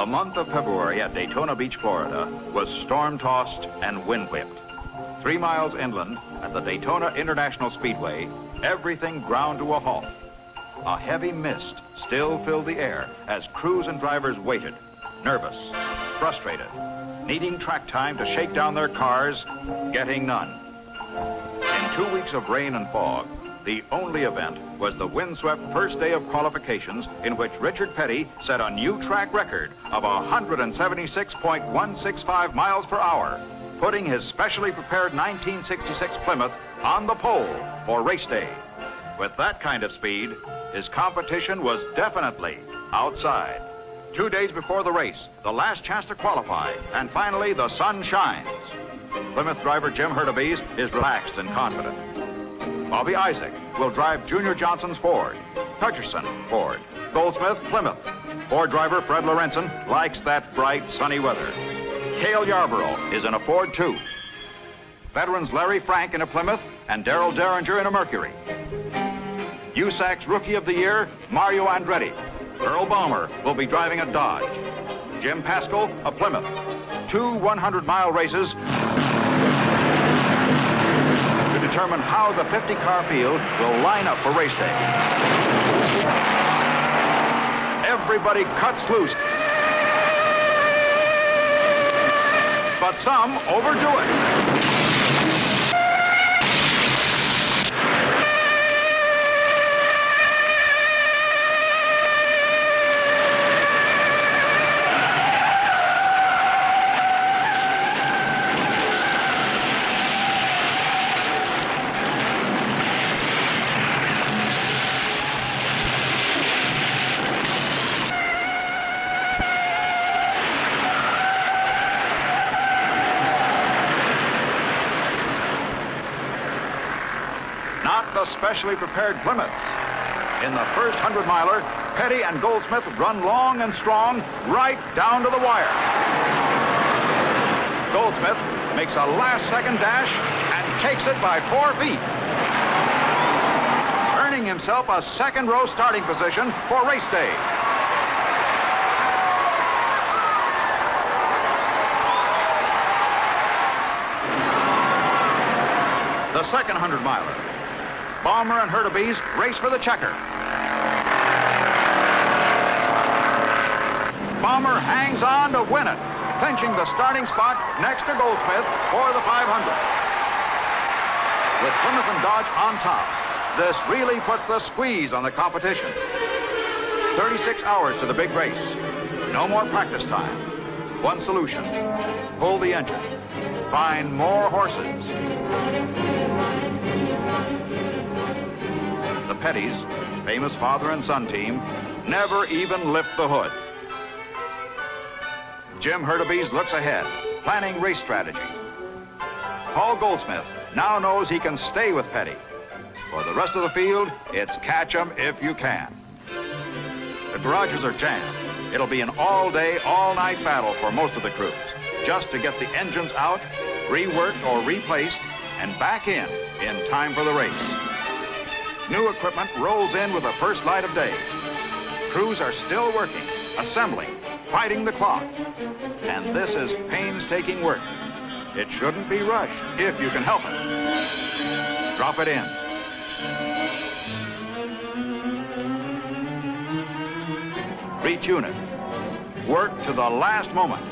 month of February at Daytona Beach, Florida, was storm-tossed and wind-whipped. 3 miles inland at the Daytona International Speedway, everything ground to a halt. A heavy mist still filled the air as crews and drivers waited, nervous, frustrated, needing track time to shake down their cars, getting none. In 2 weeks of rain and fog, the only event was the windswept first day of qualifications in which Richard Petty set a new track record of 176.165 miles per hour, putting his specially prepared 1966 Plymouth on the pole for race day. With that kind of speed, his competition was definitely outside. 2 days before the race, the last chance to qualify, and finally the sun shines. Plymouth driver Jim Hurtubise is relaxed and confident. Bobby Isaac will drive Junior Johnson's Ford, Hutcherson Ford, Goldsmith Plymouth. Ford driver Fred Lorenzen likes that bright, sunny weather. Cale Yarborough is in a Ford too. Veterans Larry Frank in a Plymouth and Darrell Derringer in a Mercury. USAC's Rookie of the Year, Mario Andretti. Earl Balmer will be driving a Dodge. Jim Pascal, a Plymouth. 2 100-mile races to determine how the 50-car field will line up for race day. Everybody cuts loose, but some overdo it. Not the specially prepared Plymouths. In the first 100-miler, Petty and Goldsmith run long and strong right down to the wire. Goldsmith makes a last-second dash and takes it by 4 feet, earning himself a second-row starting position for race day. The second 100-miler. Balmer and Hurtubise race for the checker. Balmer hangs on to win it, clinching the starting spot next to Goldsmith for the 500. With Plymouth and Dodge on top, this really puts the squeeze on the competition. 36 hours to the big race. No more practice time. One solution: pull the engine. Find more horses. The Pettys, famous father and son team, never even lift the hood. Jim Hurtubise looks ahead, planning race strategy. Paul Goldsmith now knows he can stay with Petty. For the rest of the field, it's catch 'em if you can. The garages are jammed. It'll be an all-day, all-night battle for most of the crews, just to get the engines out, reworked or replaced, and back in time for the race. New equipment rolls in with the first light of day. Crews are still working, assembling, fighting the clock. And this is painstaking work. It shouldn't be rushed if you can help it. Drop it in. Retune it. Work to the last moment.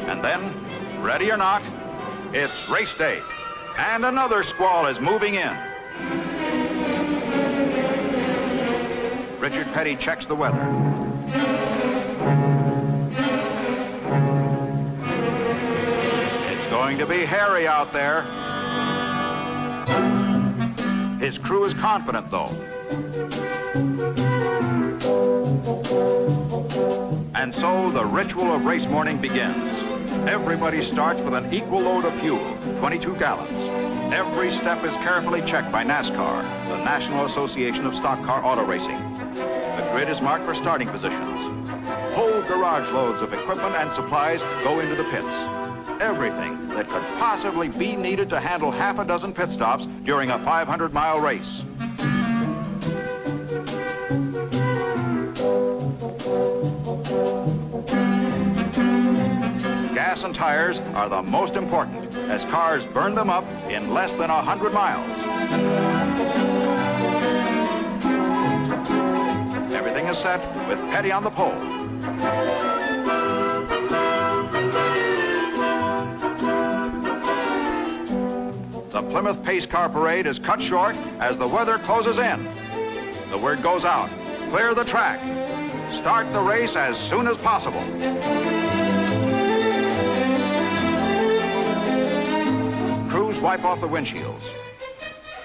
And then, ready or not, it's race day, and another squall is moving in. Richard Petty checks the weather. It's going to be hairy out there. His crew is confident, though. And so the ritual of race morning begins. Everybody starts with an equal load of fuel, 22 gallons. Every step is carefully checked by NASCAR, the National Association of Stock Car Auto Racing. The grid is marked for starting positions. Whole garage loads of equipment and supplies go into the pits. Everything that could possibly be needed to handle half a dozen pit stops during a 500-mile race. Allison tires are the most important, as cars burn them up in less than 100 miles. Everything is set with Petty on the pole. The Plymouth Pace Car Parade is cut short as the weather closes in. The word goes out, clear the track. Start the race as soon as possible. Crews wipe off the windshields.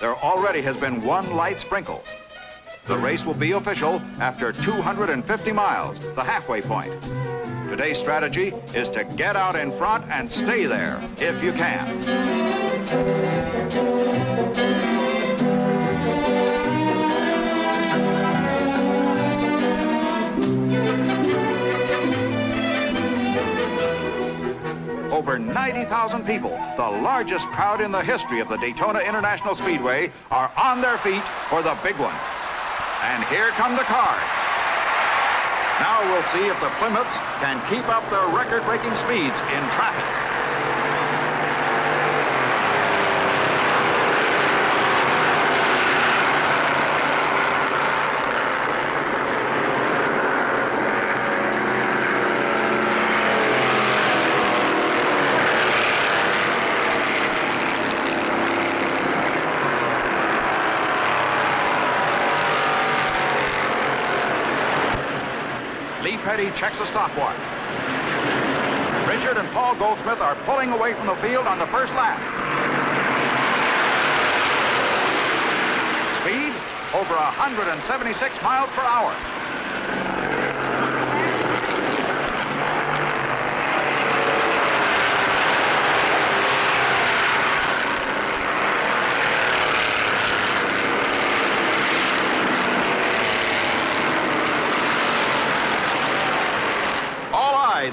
There already has been one light sprinkle. The race will be official after 250 miles, the halfway point. Today's strategy is to get out in front and stay there if you can. Over 90,000 people, the largest crowd in the history of the Daytona International Speedway, are on their feet for the big one. And here come the cars. Now we'll see if the Plymouths can keep up their record-breaking speeds in traffic. Petty checks a stopwatch. Richard and Paul Goldsmith are pulling away from the field on the first lap. Speed over 176 miles per hour.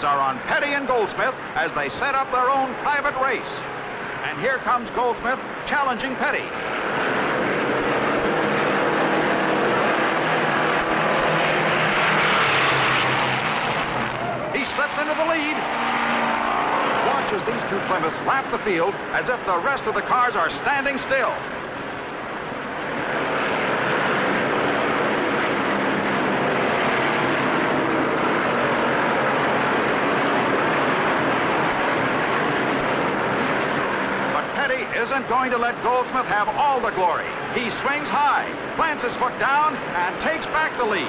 Are on Petty and Goldsmith as they set up their own private race. And here comes Goldsmith challenging Petty. He slips into the lead. Watch as these two Plymouths lap the field as if the rest of the cars are standing still. Isn't going to let Goldsmith have all the glory. He swings high, plants his foot down, and takes back the lead.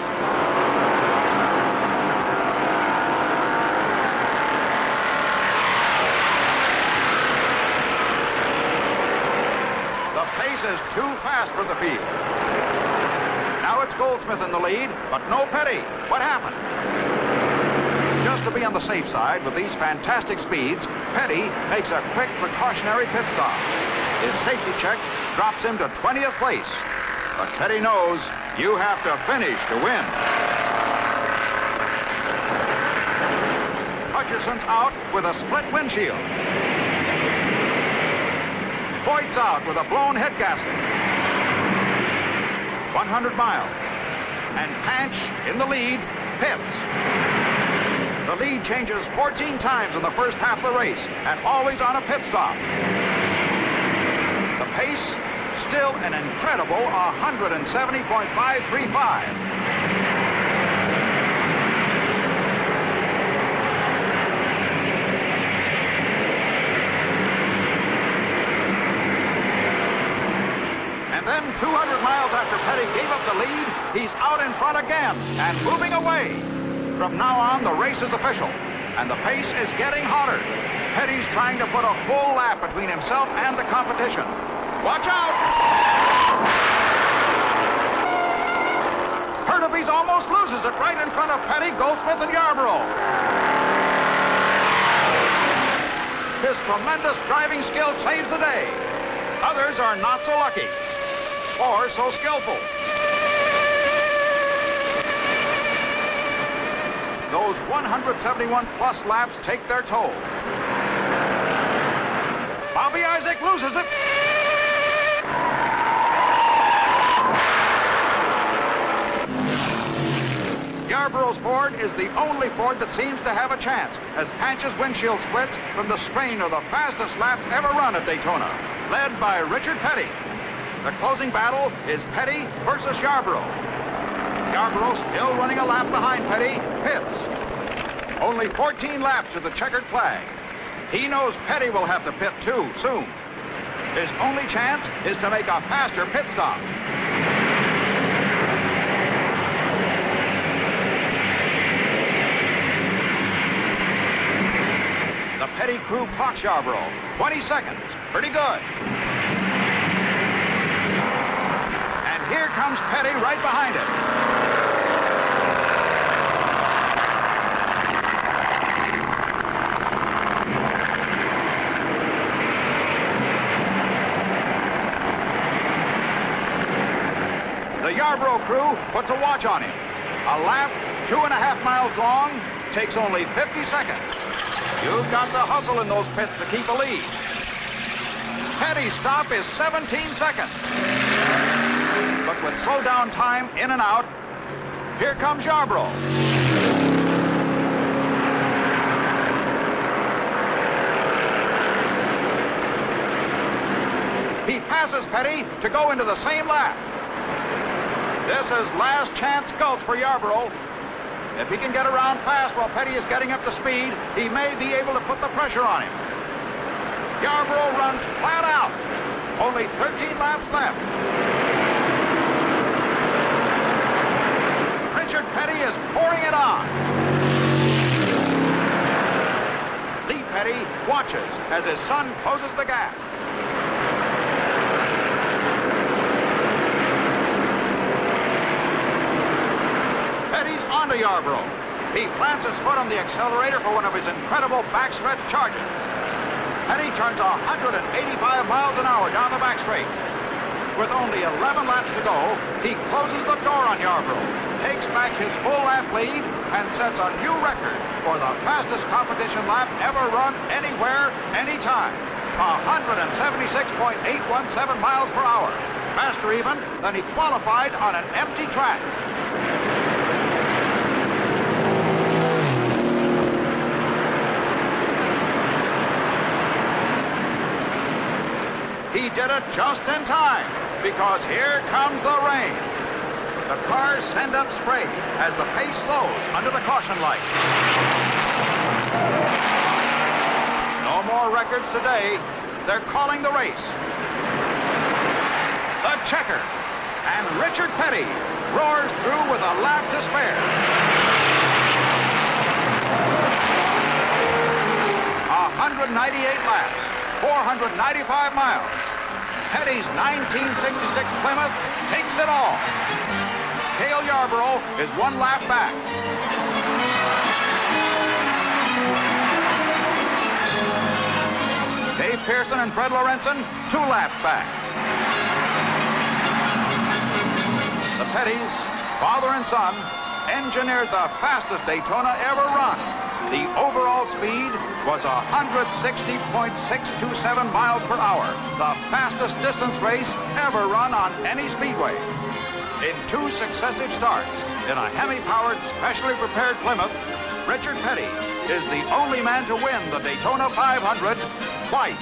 The pace is too fast for the field. Now it's Goldsmith in the lead, but no Petty. What happened? Just to be on the safe side with these fantastic speeds, Petty makes a quick precautionary pit stop. His safety check drops him to 20th place. But Petty knows you have to finish to win. Hutcherson's out with a split windshield. Boyd's out with a blown head gasket. 100 miles. And Panch in the lead pits. The lead changes 14 times in the first half of the race, and always on a pit stop. The pace, still an incredible 170.535. And then 200 miles after Petty gave up the lead, he's out in front again and moving away. From now on, the race is official, and the pace is getting hotter. Petty's trying to put a full lap between himself and the competition. Watch out! Hurtubise almost loses it right in front of Petty, Goldsmith, and Yarborough. His tremendous driving skill saves the day. Others are not so lucky, or so skillful. Those 171-plus laps take their toll. Bobby Isaac loses it. Yarborough's Ford is the only Ford that seems to have a chance as Panch's windshield splits from the strain of the fastest laps ever run at Daytona, led by Richard Petty. The closing battle is Petty versus Yarborough. Yarborough, still running a lap behind Petty, pits. Only 14 laps to the checkered flag. He knows Petty will have to pit too soon. His only chance is to make a faster pit stop. The Petty crew clocks Yarborough. 20 seconds. Pretty good. And here comes Petty right behind him. The Yarborough crew puts a watch on him. A lap, 2.5 miles long, takes only 50 seconds. You've got to hustle in those pits to keep a lead. Petty's stop is 17 seconds. But with slow down time in and out, here comes Yarborough. He passes Petty to go into the same lap. This is last chance gulch for Yarborough. If he can get around fast while Petty is getting up to speed, he may be able to put the pressure on him. Yarborough runs flat out. Only 13 laps left. Richard Petty is pouring it on. Lee Petty watches as his son closes the gap. Petty's onto Yarborough. He plants his foot on the accelerator for one of his incredible backstretch charges. Petty turns 185 miles an hour down the back straight. With only 11 laps to go, he closes the door on Yarborough, takes back his full lap lead, and sets a new record for the fastest competition lap ever run anywhere, anytime. 176.817 miles per hour. Faster even than he qualified on an empty track. He did it just in time, because here comes the rain. The cars send up spray as the pace slows under the caution light. No more records today. They're calling the race. The checker. And Richard Petty roars through with a lap to spare. 198 laps. 495 miles. Petty's 1966 Plymouth takes it all. Cale Yarborough is 1 lap back. Dave Pearson and Fred Lorenzen, 2 laps back. The Pettys, father and son, engineered the fastest Daytona ever run. The overall speed was 160.627 miles per hour, the fastest distance race ever run on any speedway. In 2 successive starts in a Hemi-powered, specially prepared Plymouth, Richard Petty is the only man to win the Daytona 500 twice.